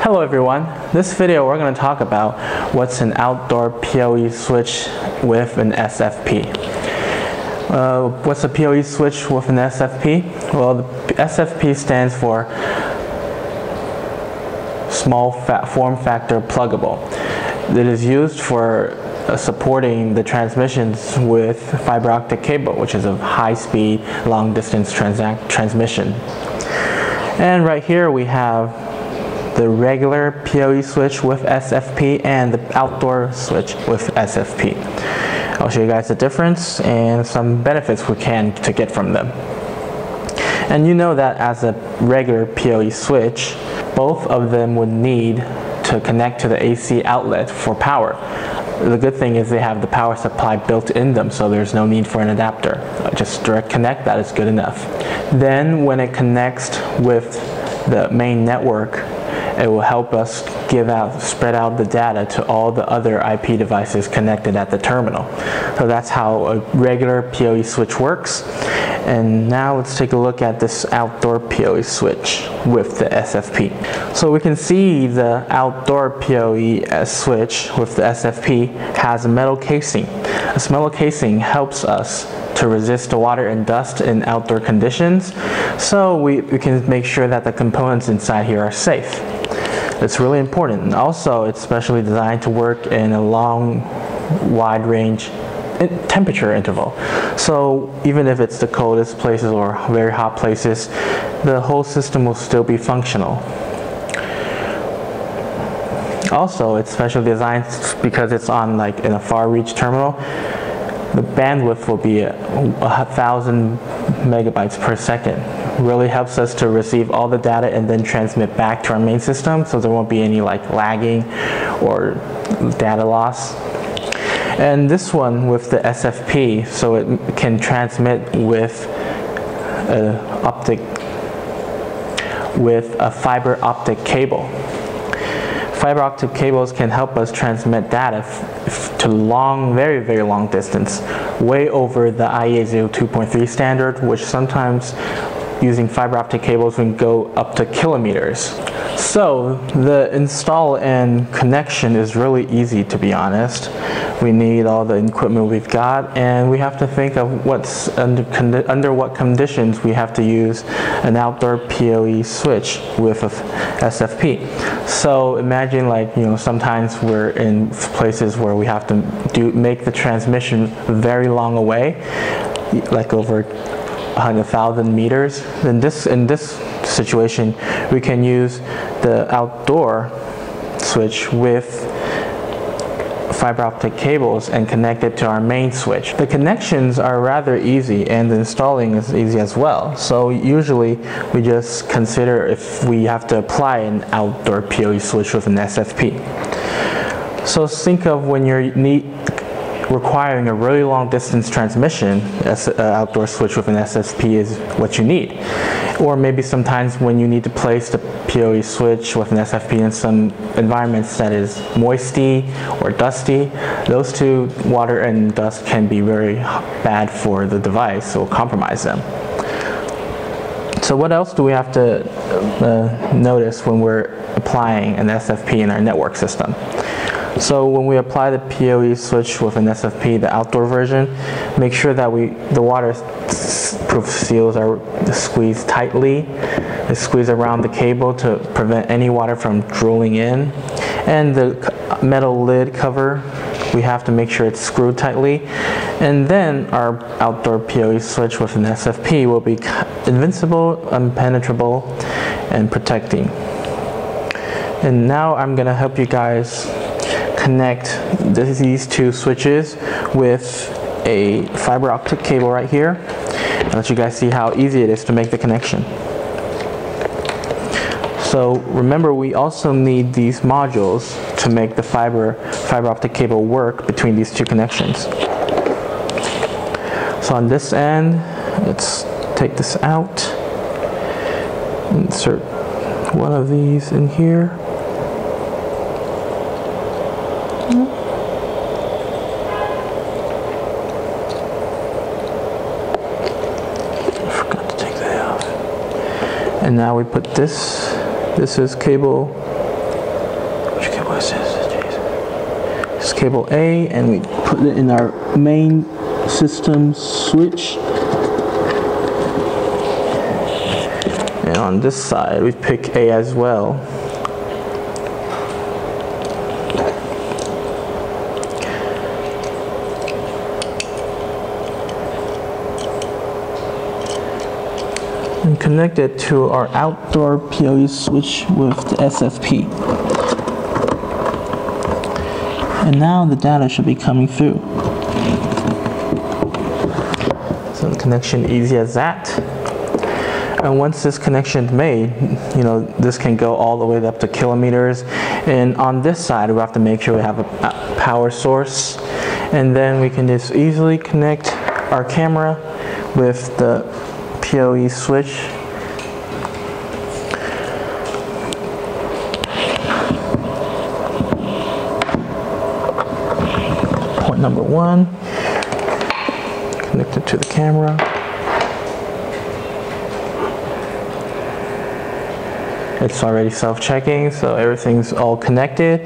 Hello everyone, this video we're going to talk about what's an outdoor PoE switch with an SFP. What's a PoE switch with an SFP? Well, the SFP stands for small form factor pluggable. It is used for supporting the transmissions with fiber optic cable, which is a high speed long distance transmission. And right here we have the regular PoE switch with SFP and the outdoor switch with SFP. I'll show you guys the difference and some benefits we can to get from them. And you know that as a regular PoE switch, both of them would need to connect to the AC outlet for power. The good thing is they have the power supply built in them, so there's no need for an adapter. Just direct connect, that is good enough. Then when it connects with the main network, it will help us spread out the data to all the other IP devices connected at the terminal. So that's how a regular PoE switch works. And now let's take a look at this outdoor PoE switch with the SFP. So we can see the outdoor PoE switch with the SFP has a metal casing. This metal casing helps us to resist the water and dust in outdoor conditions, so we can make sure that the components inside here are safe. It's really important. And also, it's specially designed to work in a long, wide range temperature interval. So even if it's the coldest places or very hot places, the whole system will still be functional. Also, it's specially designed because it's on in a far reach terminal. The bandwidth will be 1,000 megabytes per second. Really helps us to receive all the data and then transmit back to our main system, so there won't be any lagging or data loss. And this one with the SFP, so it can transmit with a fiber optic cable. Fiber optic cables can help us transmit data to very, very long distance, way over the IEA 2.3 standard, which sometimes using fiber optic cables we can go up to kilometers. So the install and connection is really easy, to be honest. We need all the equipment we've got, and we have to think of what's under what conditions we have to use an outdoor PoE switch with a SFP. So imagine sometimes we're in places where we have to make the transmission very long away, like over 100,000 meters. In this situation, we can use the outdoor switch with fiber optic cables and connect it to our main switch. The connections are rather easy and the installing is easy as well. So usually we just consider if we have to apply an outdoor PoE switch with an SFP. So think of when you're requiring a really long distance transmission, an outdoor switch with an SFP is what you need. Or maybe sometimes when you need to place the PoE switch with an SFP in some environments that is moisty or dusty, those two, water and dust, can be very bad for the device, so compromise them. So what else do we have to notice when we're applying an SFP in our network system? So when we apply the PoE switch with an SFP, the outdoor version, make sure that the waterproof seals are squeezed tightly. They squeeze around the cable to prevent any water from drooling in. And the metal lid cover, we have to make sure it's screwed tightly. And then our outdoor PoE switch with an SFP will be invincible, impenetrable, and protecting. And now I'm going to help you guys connect these two switches with a fiber optic cable right here, and let you guys see how easy it is to make the connection. So remember, we also need these modules to make the fiber optic cable work between these two connections. So on this end, let's take this out, insert one of these in here. And now we put this is cable What's this? It's cable A, and we put it in our main system switch. And on this side, we pick A as well. And connect it to our outdoor PoE switch with the SFP. And now the data should be coming through. So the connection easy as that. And once this connection is made, this can go all the way up to kilometers. And on this side, we have to make sure we have a power source. And then we can just easily connect our camera with the PoE switch. Point number 1, connect it to the camera. It's already self-checking, so everything's all connected.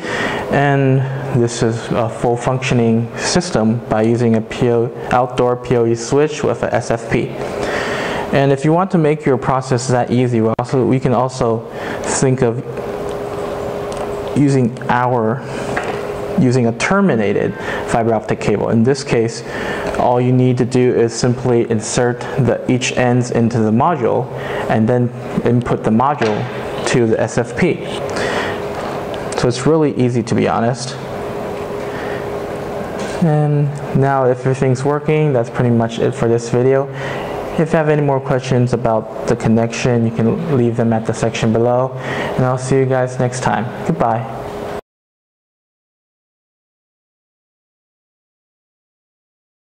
And this is a full functioning system by using a outdoor PoE switch with a SFP. And if you want to make your process that easy, we can also think of using a terminated fiber optic cable. In this case, all you need to do is simply insert each ends into the module and then input the module to the SFP. So it's really easy, to be honest. And now if everything's working, that's pretty much it for this video. If you have any more questions about the connection, you can leave them at the section below. And I'll see you guys next time. Goodbye.